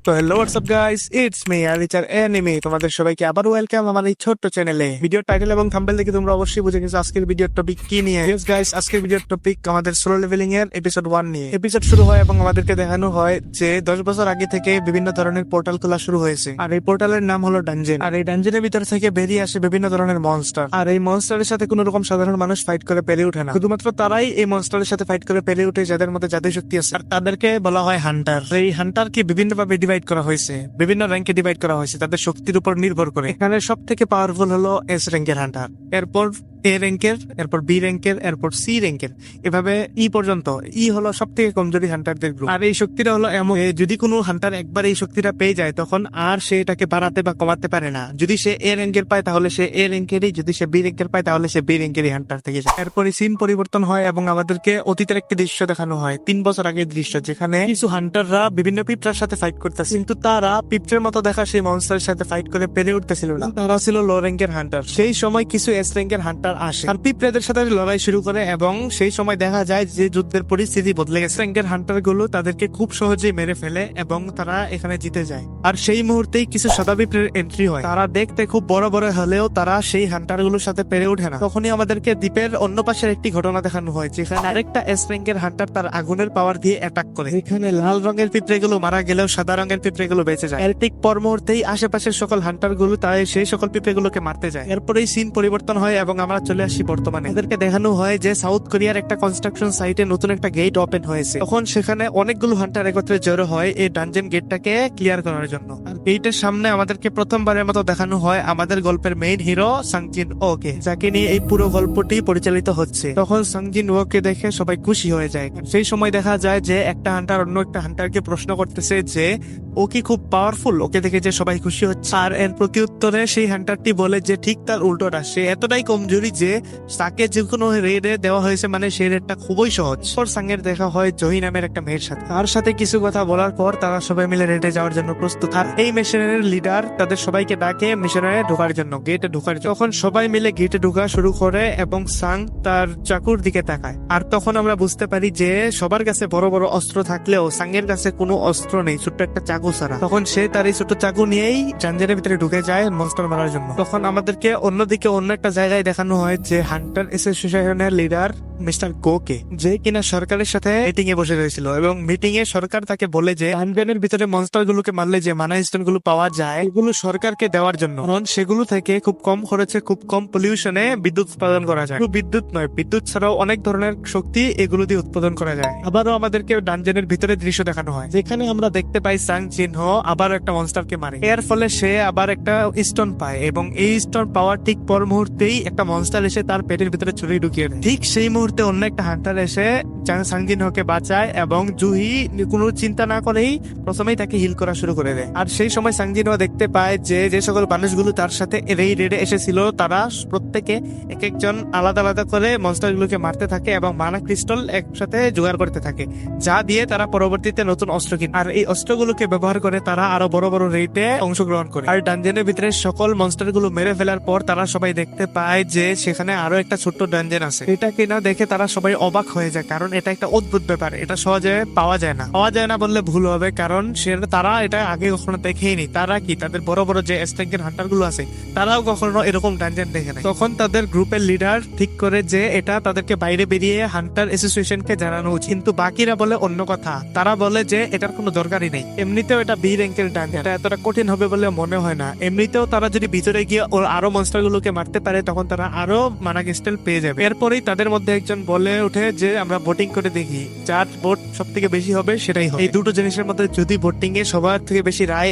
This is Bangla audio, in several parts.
তো hello WhatsApp guys, it's me আরিচার এনিমি। তোমাদের সবাইকে আবার ওয়েলকাম আমার এই ছোট্ট চ্যানেলে। ভিডিও টাইটেল এবং থাম্বনেল দেখে তোমরা অবশ্যই বুঝে গেছো আজকের ভিডিওর টপিক কি নিয়ে। ইয়েস গাইস, আজকের ভিডিওর টপিক আমাদের সোলো লেভেলিং এর এপিসোড 1 নিয়ে। এপিসোড শুরু হয় এবং আমাদেরকে দেখানো হয় যে 10 বছর আগে থেকে বিভিন্ন ধরনের পোর্টাল খোলা শুরু হয়েছে, আর এই পোর্টালের নাম হলো ডানজেন। আর এই ডানজেনের ভিতর থেকে বেরিয়ে আসে বিভিন্ন ধরনের মনস্টার, আর এই মনস্টারের সাথে কোনো রকম সাধারণ মানুষ ফাইট করে পেরে ওঠে না। শুধুমাত্র তারাই এই মনস্টারের সাথে ফাইট করে পেরে ওঠে যাদের মধ্যে জাদু শক্তি আছে, আর তাদেরকে বলা হয় হান্টার। এই হান্টারকে বিভিন্ন ভাবে ডিভাইড করা হয়েছে, বিভিন্ন র্যাঙ্কে ডিভাইড করা হয়েছে তাদের শক্তির উপর নির্ভর করে। এখানে সব থেকে পাওয়ারফুল হলো এস র্যাঙ্কের হান্টার, এরপর এ র্যাঙ্কের, এরপর বি র্যাঙ্কের, এরপর সি র্যাঙ্কের, এভাবে ই পর্যন্ত। ই হলো সব থেকে কমজোরি হান্টারদের গ্রুপ। আর এই শক্তিটা হলো এমন, যদি কোনো হান্টার একবার এই শক্তিটা পেয়ে যায় তখন আর সে এটাকে বাড়াতে বা কমাতে পারে না। যদি সে এ র্যাঙ্কের পায় তাহলে সে এ র্যাঙ্কেরই, যদি সে বি র্যাঙ্কের পায় তাহলে সে বি র্যাঙ্কেরই হান্টার থেকে যায়। এরপরে সিন পরিবর্তন হয় এবং আমাদেরকে অতীতের একটি দৃশ্য দেখানো হয়, 3 বছর আগের দৃশ্য, যেখানে কিছু হান্টাররা বিভিন্ন পিঁপড়ার সাথে ফাইট করতেছে, কিন্তু তারা পিঁপড়ের মতো দেখা সেই মনস্টারের সাথে ফাইট করে পেরে উঠতেছিল না। তারা ছিল লো র্যাঙ্কের হান্টার। সেই সময় কিছু এস র্যাঙ্কের হান্টার আসে আর পিঁপড়েদের সাথে লড়াই শুরু করে, এবং সেই সময় দেখা যায় যে যুদ্ধের পরিস্থিতি বদলে গেছে। র্যাঙ্কের হান্টার গুলো তাদেরকে খুব সহজেই মেরে ফেলে এবং তারা এখানে জিতে যায়। আর সেই মুহূর্তেই কিছু সাদা পিঁপড়ের এন্ট্রি হয়। তারা দেখতে খুব বড় বড় হলেও তারা সেই হান্টার গুলোর সাথে পেরে ওঠে না। তখনই আমাদেরকে দ্বীপের অন্য পাশের একটি ঘটনা দেখানো হয়, যেখানে আরেকটা এস র্যাঙ্কের হান্টার তার আগুনের পাওয়ার দিয়ে অ্যাটাক করে। এখানে লাল রঙের পিঁপড়ে গুলো মারা গেলেও সাদা রঙের পিঁপড়ে গুলো বেঁচে যায়। এর ঠিক পর মুহূর্তেই আশেপাশের সকল হান্টার গুলো তাই সেই সকল পিঁপড়ে গুলোকে মারতে যায়। এরপরেই সিন পরিবর্তন হয় এবং আমরা চলে আসি বর্তমানে। এদেরকে দেখানো হয় যে সাউথ কোরিয়ার একটা কনস্ট্রাকশন সাইটে নতুন একটা গেট ওপেন হয়েছে। তখন সেখানে অনেকগুলো হান্টার একত্রে জড়ো হয় এই ডানজেন গেটটাকে ক্লিয়ার করার জন্য। আর গেটের সামনে আমাদেরকে প্রথমবারের মতো দেখানো হয় আমাদের গল্পের মেইন হিরো সাংজিন ওকে, যাকে নিয়ে এই পুরো গল্পটি পরিচালিত হচ্ছে। তখন সাংজিন ওকে দেখে সবাই খুশি হয়ে যায়। সেই সময় দেখা যায় যে একটা হান্টার অন্য একটা হান্টারকে প্রশ্ন করতেছে যে ও কি খুব পাওয়ারফুল, ওকে দেখে যে সবাই খুশি হচ্ছে। আর এর প্রতি উত্তরে সেই হান্টারটি বলে যে ঠিক তার উল্টোটা, সে এতটাই কমজোরি যে তাকে যে কোনো রেডে দেওয়া হয়েছে, মানে সেই রেডটা খুবই সহজ। পর সাঙ্গের দেখা হয় জহি নামের একটা মেয়ের সাথে। তার সাথে কিছু কথা বলার পর তারা সবাই মিলে রেডে যাওয়ার জন্য প্রস্তুত। আর এই মিশনের লিডার তাদের সবাইকে ডাকে মিশনে ঢোকার জন্য, গেটে ঢোকার জন্য। তখন সবাই মিলে গেটে ঢোকা শুরু করে এবং সাং তার চাকুর দিকে তাকায়। আর তখন আমরা বুঝতে পারি যে সবার কাছে বড় বড় অস্ত্র থাকলেও সাঙ্গের কাছে কোনো অস্ত্র নেই, ছোট্ট একটা চাকু ছাড়া। তখন সে তার এই ছোট চাকু নিয়েই ডানজেনের ভিতরে ঢুকে যায় মনস্টার মারার জন্য। তখন আমাদেরকে অন্যদিকে অন্য একটা জায়গায় দেখানো হয় যে হান্টার অ্যাসোসিয়েশনের লিডার মিস্টার গোকে, যে কিনা সরকারের সাথে মিটিং এ বসে রয়েছিল, এবং মিটিং এ সরকার তাকে বলে যে ডানজেনের ভিতরে মনস্টার গুলোকে মারলে যে মানা স্টোন গুলো পাওয়া যায় এগুলো সরকারকে দেওয়ার জন্য, কারণ সেগুলো থেকে খুব কম খরচে খুব কম পলিউশনে বিদ্যুৎ উৎপাদন করা যায়। শুধু বিদ্যুৎ নয়, বিদ্যুৎ ছাড়াও অনেক ধরনের শক্তি এগুলো দিয়ে উৎপাদন করা যায়। আবারও আমাদেরকে ডানজেনের ভিতরে দৃশ্য দেখানো হয়, যেখানে আমরা দেখতে পাই সাং জিনহ আবার একটা মনস্টারকে মারে। এর ফলে সে আবার একটা স্টোন পায়, এবং এই স্টোন পাওয়ার ঠিক পর মুহূর্তেই একটা মনস্টার এসে তার পেটের ভিতরে ছুরি ঢুকিয়ে দেয়। ঠিক সেই মুহূর্তে অন্য একটা হান্টার এসে সাংজিনহকে বাঁচায়, এবং জুহি কোনো চিন্তা না করেই প্রথমেই তাকে হিল করা শুরু করে দেয়। আর সেই সময় সাংজিনহ দেখতে পায় যে যে সকল মানুষগুলো তার সাথে এই রেডে এসেছিল তারা প্রত্যেকে এক একজন আলাদা আলাদা করে মনস্টার গুলোকে মারতে থাকে এবং মানা ক্রিস্টাল একসাথে জোগাড় করতে থাকে, যা দিয়ে তারা পরবর্তীতে নতুন অস্ত্র কিনে। আর এই অস্ত্রগুলোকে ব্যবহার করে তারা আরো বড় বড় রেডে অংশগ্রহণ করে। আর ডানজেনের ভিতরে সকল মনস্টার গুলো মেরে ফেলার পর তারা সবাই দেখতে পায় যে সেখানে আরো একটা ছোট্ট ডানজেন আছে। এটা কিনা দেখে তারা সবাই অবাক হয়ে যায়, কারণ এটা একটা অদ্ভুত ব্যাপার, এটা সহজে পাওয়া যায় না বললে ভুল হবে, কারণ তারা এটা আগে কখনো দেখেইনি। তারা কি তাদের বড় বড় যে স্ট্যাঙ্কের হান্টার গুলো আছে তারাও কখনো এরকম ডানজেন দেখে নাই। তখন তাদের গ্রুপের লিডার ঠিক করে যে এটা তাদেরকে বাইরে বেরিয়ে হান্টার অ্যাসোসিয়েশনকে জানানো উচিত, কিন্তু বাকিরা বলে অন্য কথা। তারা বলে যে এটার কোনো দরকারই নেই, এমনিতেও এটা বি র্যাঙ্কের ডানজেন, এটা এতটা কঠিন হবে বলে মনে হয় না। এমনিতেও তারা যদি ভিতরে গিয়ে ওর আরো মনস্টার গুলোকে মারতে পারে তখন তারা আরো মানা ক্রিস্টাল পেয়ে যাবে। এরপরেই তাদের মধ্যে একজন বলে ওঠে যে আমরা ভোটিং করে দেখি, যার ভোট সব থেকে বেশি হবে সেটাই হবে। এই দুটো জিনিসের মধ্যে যদি ভোটিং এ সবার থেকে বেশি রায়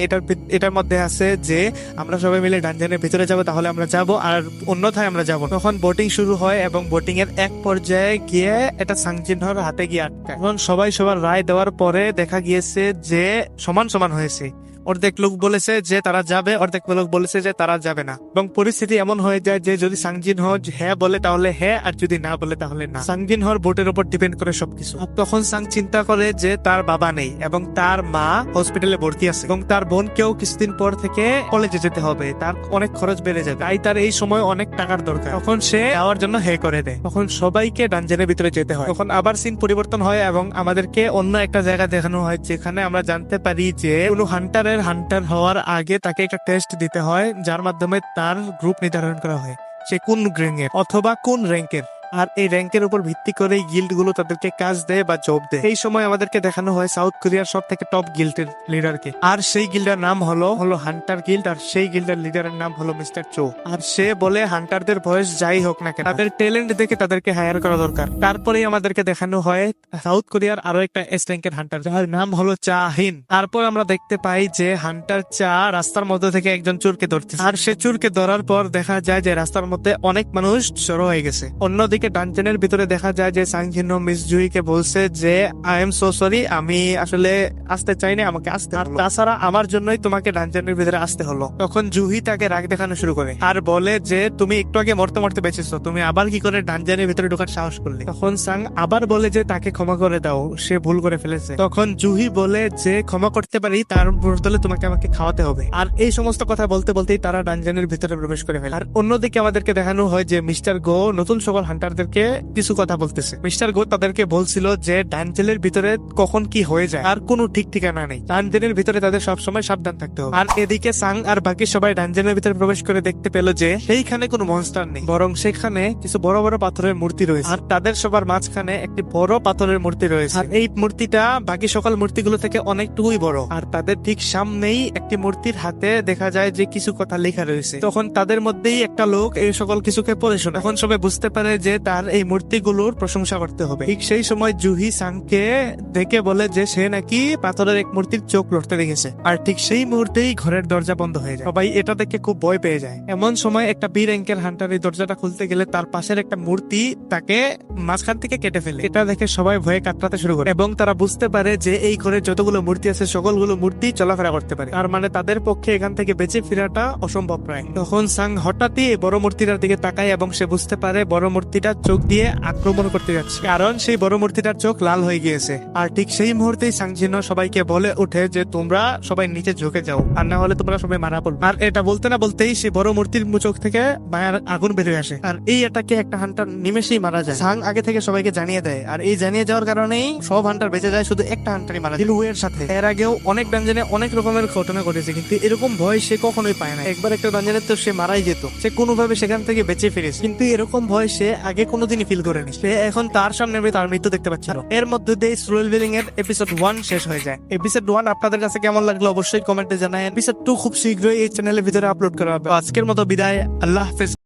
এটার মধ্যে আছে যে আমরা সবাই মিলে ডানজেনের ভিতরে যাব, তাহলে আমরা যাব, আর অন্যথায় আমরা যাব। তখন ভোটিং শুরু হয় এবং ভোটিং এর এক পর্যায়ে গিয়ে এটা সাংজিনহর হাতে গিয়ে আটকায়। এখন সবাই সবার রায় দেওয়ার পরে দেখা গিয়েছে যে সমান সমান হয়েছে, অর্ধেক লোক বলেছে যে তারা যাবে, অর্ধেক লোক বলেছে যে তারা যাবে না, এবং পরিস্থিতি এমন হয়ে যায় যে যদি সাংজিন হো হ্যাঁ বলে তাহলে হ্যাঁ, আর যদি না বলে তাহলে না। সাংজিন হর ভোটের উপর ডিপেন্ড করে সবকিছু। আর তখন সাং চিন্তা করে যে তার বাবা নেই এবং তার মা হসপিটালে ভর্তি আছে এবং তার বোনকেও কিছুদিন পর থেকে কলেজে যেতে হবে, তার অনেক খরচ বেড়ে যাবে, তাই তার এই সময় অনেক টাকার দরকার। তখন সে যাওয়ার জন্য হে করে দেয়। তখন সবাইকে ডানজনের ভিতরে যেতে হয়। তখন আবার সিন পরিবর্তন হয় এবং আমাদেরকে অন্য একটা জায়গা দেখানো হয়, যেখানে আমরা জানতে পারি যে কোনো হান্টারের হান্টার হওয়ার আগে তাকে একটা টেস্ট দিতে হয়, যার মাধ্যমে তার গ্রুপ নির্ধারণ করা হয়, সে কোন র্যাঙ্কের অথবা কোন র্যাঙ্কের। আর এই র্যাঙ্কের উপর ভিত্তি করে গিল্ড গুলো তাদেরকে কাজ দেয় বা জব দেয়। এই সময় আমাদেরকে দেখানো হয় সাউথ কোরিয়ার সব থেকে টপ গিল্ডের লিডারকে, আর সেই গিল্ডের নাম হলো হান্টার গিল্ড, আর সেই গিল্ডের লিডারের নাম হলো মিস্টার চো। আর সে বলে হান্টারদের বয়স যাই হোক না কেন, তাদের ট্যালেন্ট দেখে তাদেরকে হায়ার করা দরকার। তারপরেই আমাদেরকে দেখানো হয় সাউথ কোরিয়ার আরো একটা এস র্যাঙ্কের হান্টার, যার নাম হলো চা হিন। তারপর আমরা দেখতে পাই যে হান্টার চা রাস্তার মধ্যে থেকে একজন চোরকে ধরছে, আর সে চোরকে ধরার পর দেখা যায় যে রাস্তার মধ্যে অনেক মানুষ জড়ো হয়ে গেছে। অন্যদিকে ডানজনের ভিতরে দেখা যায় যে সাংজিন মিস জুইকে বলছে যে আই এম সো সরি, আমি আসলে আসতে চাইনি, আমাকে আসতে হলো, তাছাড়া আমার জন্যই তোমাকে ডানজনের ভিতরে আসতে হলো। তখন জুহি তাকে রাগ দেখানো শুরু করে আর বলে যে তুমি একটু আগে মরতে মরতে বেঁচেছো, তুমি আবার কি করে ডানজনের ভিতরে ঢোকার সাহস করলে? তখন সাং আবার বলে যে তাকে ক্ষমা করে দাও, সে ভুল করে ফেলেছে। তখন জুহি বলে যে ক্ষমা করতে পারি, তার বদলে তোমাকে আমাকে খাওয়াতে হবে। আর এই সমস্ত কথা বলতে বলতেই তারা ডানজনের ভিতরে প্রবেশ করে ফেলে। আর অন্যদিকে আমাদেরকে দেখানো হয় যে মিস্টার গো নতুন সকল হান্টারদেরকে কিছু কথা বলতেছে। মিস্টার গো তাদেরকে বলছিল যে ডানজেলের ভিতরে কখন কি হয়ে যায় আর কোনো ঠিক ঠিকানা নেই, ডানজেলের ভিতরে তাদের সবসময় সাবধান থাকতে হবে। আর এদিকে সাং আর বাকি সবাই ডানজেলের ভিতরে প্রবেশ করে দেখতে পেল যে সেইখানে কোনো মনস্টার নেই, বরং সেখানে কিছু বড় বড় পাথরের মূর্তি রয়েছে, আর তাদের সবার মাঝখানে একটি বড় পাথরের মূর্তি রয়েছে। আর এই মূর্তিটা বাকি সকল মূর্তিগুলো থেকে অনেকটুকুই বড়। আর তাদের ঠিক সামনেই একটি মূর্তির হাতে দেখা যায় যে কিছু কথা লেখা রয়েছে। তখন তাদের মধ্যেই একটা লোক এই সকল কিছুকে পড়ে শোনে। এখন সবাই বুঝতে পারে যে তার এই মূর্তিগুলোর প্রশংসা করতে হবে। ঠিক সেই সময় জুহি সাংকে দেখে বলে যে সে নাকি পাথরের এক মূর্তির চোখ লড়তে দেখেছে, আর ঠিক সেই মুহূর্তেই ঘরের দরজা বন্ধ হয়ে যায়। সবাই এটা দেখে খুব ভয় পেয়ে যায়। এমন সময় একটা বি র্যাঙ্কের হান্টার এই দরজাটা খুলতে গেলে তার পাশের একটা মূর্তি তাকে মাঝখান থেকে কেটে ফেলে। এটা দেখে সবাই ভয়ে কাতরাতে শুরু করে এবং তারা বুঝতে পারে যে এই ঘরে যতগুলো মূর্তি আছে সকলগুলো মূর্তি চলাফেরা করতে পারে, তার মানে তাদের পক্ষে এখান থেকে বেঁচে ফেরাটা অসম্ভব প্রায়। তখন সাং হঠাৎই বড় মূর্তিটার দিকে তাকায় এবং সে বুঝতে পারে বড় মূর্তিটা চোখ দিয়ে আক্রমণ করতে যাচ্ছে, কারণ সেই বড় মূর্তিটার চোখ লাল হয়ে গিয়েছে। আর ঠিক সেই মুহূর্তেই সাংজিনো সবাইকে বলে উঠে যে তোমরা সবাই নিচে ঝুঁকে যাও, আর না হলে তোমরা সবাই মারা পড়বে। আর এটা বলতে না বলতেই সেই বড় মূর্তির চোখ থেকে মায়ার আগুন বেরিয়ে আসে, আর এই এটাকে একটা হান্টার নিমেষেই মারা যায়। সাং আগে থেকে সবাইকে জানিয়ে দেয়, আর এই জানিয়ে যাওয়ার কারণেই সব হান্টার বেঁচে যায়, শুধু একটা হান্টারই মারা যায়, দিলুয়ের সাথে। এর আগেও অনেক ডানজনে অনেক রকমের ঘটনা ঘটেছে, কিন্তু এরকম ভয় সে কখনোই পায় না। একবার একটা ডানজনে তো সে মারাই যেত, সে কোনোভাবে সেখান থেকে বেঁচে ফিরেছে, কিন্তু এরকম ভয় সে আগে কোনোদিনই ফিল করেনি। সে এখন তার সামনে তার মৃত্যু দেখতে পাচ্ছিল। এর মধ্যে দিয়ে সোল লেভেলিং এর এপিসোড 1 শেষ হয়ে যায়। এপিসোড 1 আপনাদের কাছে কেমন লাগলো অবশ্যই কমেন্টে জানান। এপিসোড 2 খুব শীঘ্রই এই চ্যানেলের ভিতরে আপলোড করা হবে। আজকের মতো বিদায়, আল্লাহ হাফেজ।